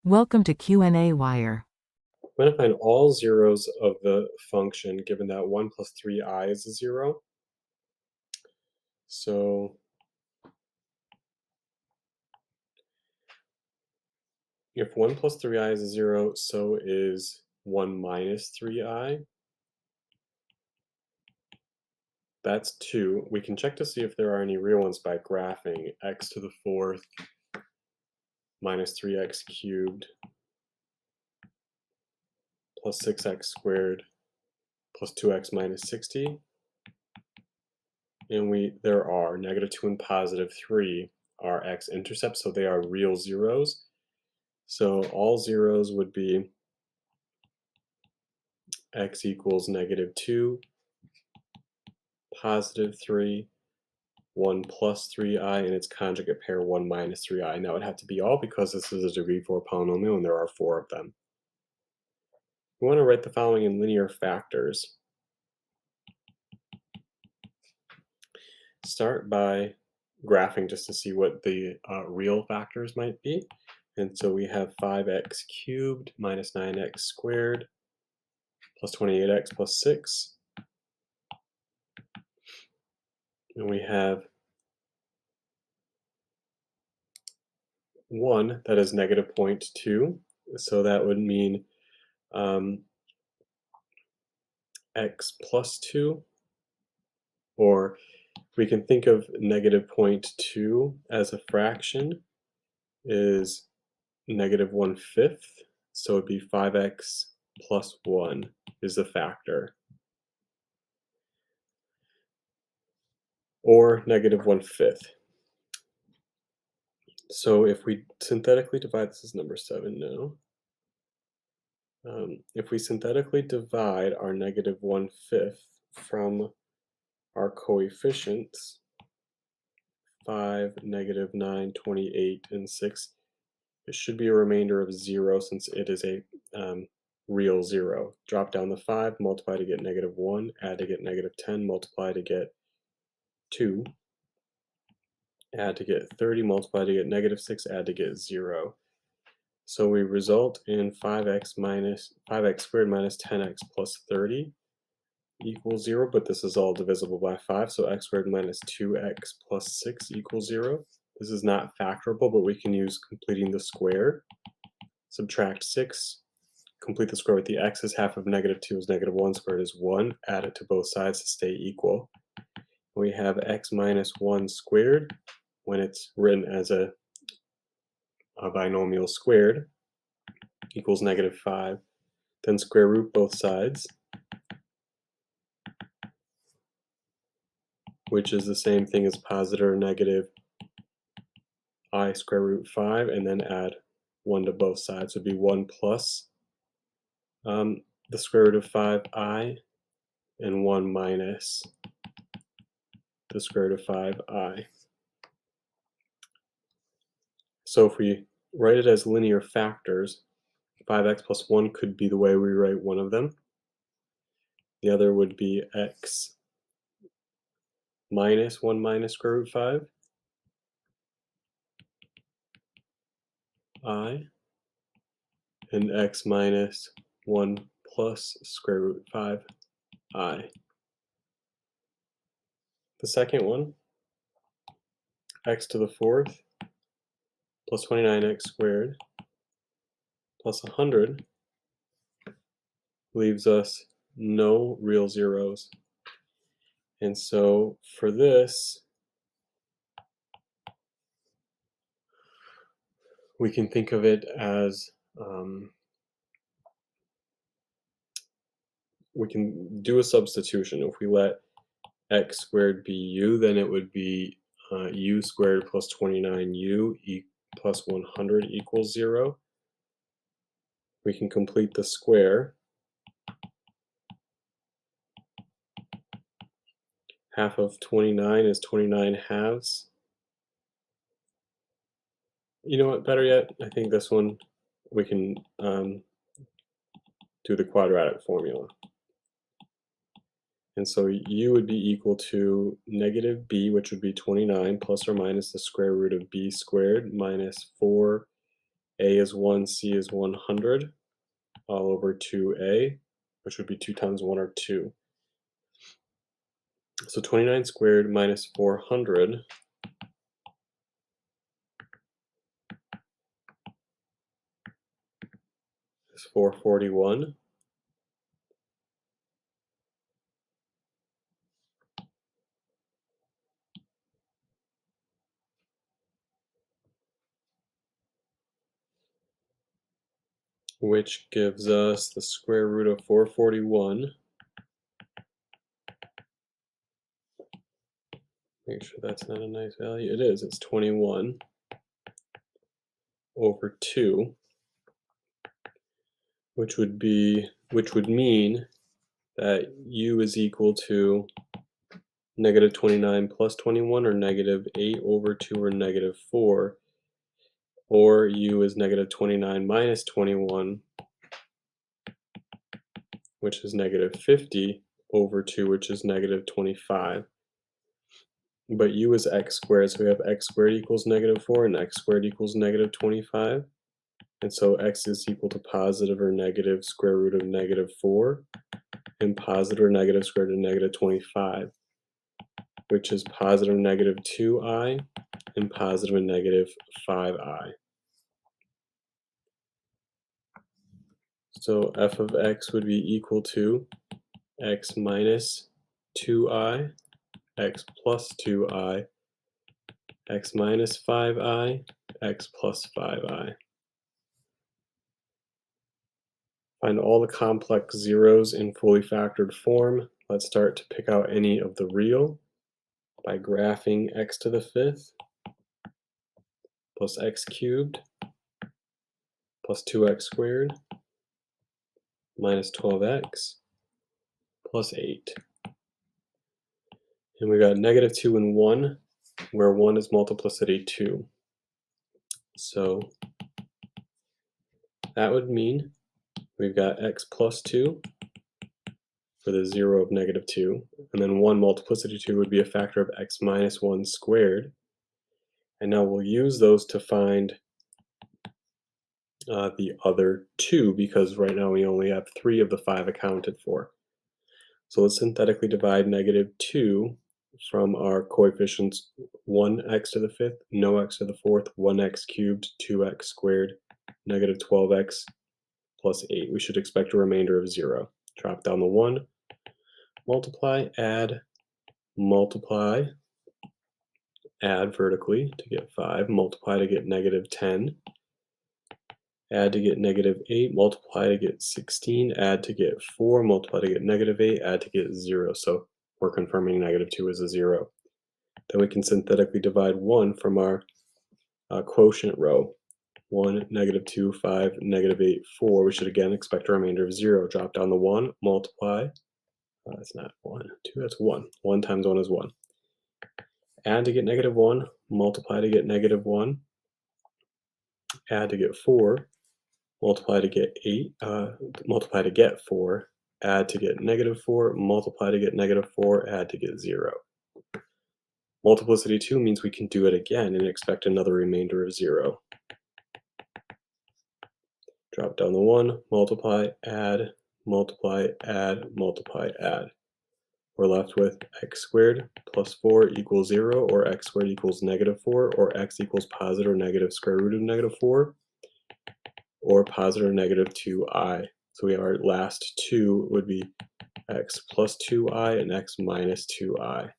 Welcome to qnawire. I'm going to find all zeros of the function given that 1 plus 3i is a 0. So if 1 plus 3i is a 0, so is 1 minus 3i. That's 2. We can check to see if there are any real ones by graphing x to the 4th minus 3x cubed plus 6x squared plus 2x minus 60. And there are -2 and +3 are x-intercepts, so they are real zeros. So all zeros would be x equals -2, +3, 1 plus 3i, and its conjugate pair 1 minus 3i. And that would have to be all because this is a degree 4 polynomial and there are 4 of them. We want to write the following in linear factors. Start by graphing just to see what the real factors might be. And so we have 5x cubed minus 9x squared plus 28x plus 6. And we have 1 that is -0.2. So that would mean x plus 2, or we can think of -0.2 as a fraction is -1/5, so it'd be 5x plus 1 is the factor, or -1/5. So if we synthetically divide, this is number 7 now, if we synthetically divide our -1/5 from our coefficients, 5, -9, 28, and 6, it should be a remainder of 0 since it is a real 0. Drop down the 5, multiply to get -1, add to get -10, multiply to get 2, add to get 30, multiply to get -6, add to get 0. So we result in 5x squared minus 10x plus 30 equals 0, but this is all divisible by 5, so x squared minus 2x plus 6 equals 0. This is not factorable, but we can use completing the square. Subtract 6, complete the square with the x's. Half of -2 is -1, squared is 1. Add it to both sides to stay equal. We have x minus 1 squared when it's written as a binomial squared equals -5. Then square root both sides, which is the same thing as positive or negative I square root 5, and then add 1 to both sides. Would be 1 plus the square root of 5i, and 1 minus the square root of 5i. So if we write it as linear factors, 5x plus 1 could be the way we write one of them. The other would be x minus 1 minus square root 5 I, and x minus 1 plus square root 5 I. The second one, x to the 4th plus 29x squared plus 100 leaves us no real zeros. And so for this, we can think of it as we can do a substitution. If we let x squared be u, then it would be u squared plus 29u plus 100 equals 0. We can complete the square. Half of 29 is 29 halves. You know what, better yet, I think this one we can do the quadratic formula. And so u would be equal to negative b, which would be 29, plus or minus the square root of b squared minus 4 A is 1, C is 100, all over 2A, which would be 2 times 1 or 2. So 29 squared minus 400 is 441. Which gives us the square root of 441. Make sure that's not a nice value. It is, it's 21 over 2, which would mean that u is equal to negative 29 plus 21, or negative 8 over 2, or negative 4, or u is negative 29 minus 21, which is negative 50 over 2, which is negative 25. But u is x squared, so we have x squared equals negative 4 and x squared equals negative 25. And so x is equal to positive or negative square root of negative 4 and positive or negative square root of negative 25, which is positive negative 2i and positive and negative 5i. So f of x would be equal to x minus 2i, x plus 2i, x minus 5i, x plus 5i. Find all the complex zeros in fully factored form. Let's start to pick out any of the real by graphing x to the 5th plus x cubed plus 2x squared minus 12x plus 8. And we got negative 2 and 1, where 1 is multiplicity 2. So that would mean we've got x plus 2 for the 0 of negative 2, and then 1 multiplicity 2 would be a factor of x minus 1 squared. And now we'll use those to find the other 2, because right now we only have 3 of the 5 accounted for. So let's synthetically divide negative 2 from our coefficients 1x to the 5th, no x to the 4th, 1x cubed, 2x squared, negative 12x plus 8. We should expect a remainder of 0. Drop down the 1, multiply, add vertically to get 5, multiply to get negative 10, add to get negative 8, multiply to get 16, add to get 4, multiply to get negative 8, add to get 0. So we're confirming negative 2 is a 0. Then we can synthetically divide 1 from our quotient row. 1, negative 2, 5, negative 8, 4. We should again expect a remainder of 0. Drop down the 1, multiply. That's not 1, 2, that's 1. 1 times 1 is 1. Add to get negative 1, multiply to get negative 1, add to get 4, multiply to get 8, multiply to get 4, add to get negative 4, multiply to get negative 4, add to get 0. Multiplicity 2 means we can do it again and expect another remainder of 0. Drop down the 1, multiply, add, multiply, add, multiply, add. We're left with x squared plus 4 equals 0, or x squared equals negative 4, or x equals positive or negative square root of negative 4, or positive or negative 2i. So our last 2 would be x plus 2i and x minus 2i.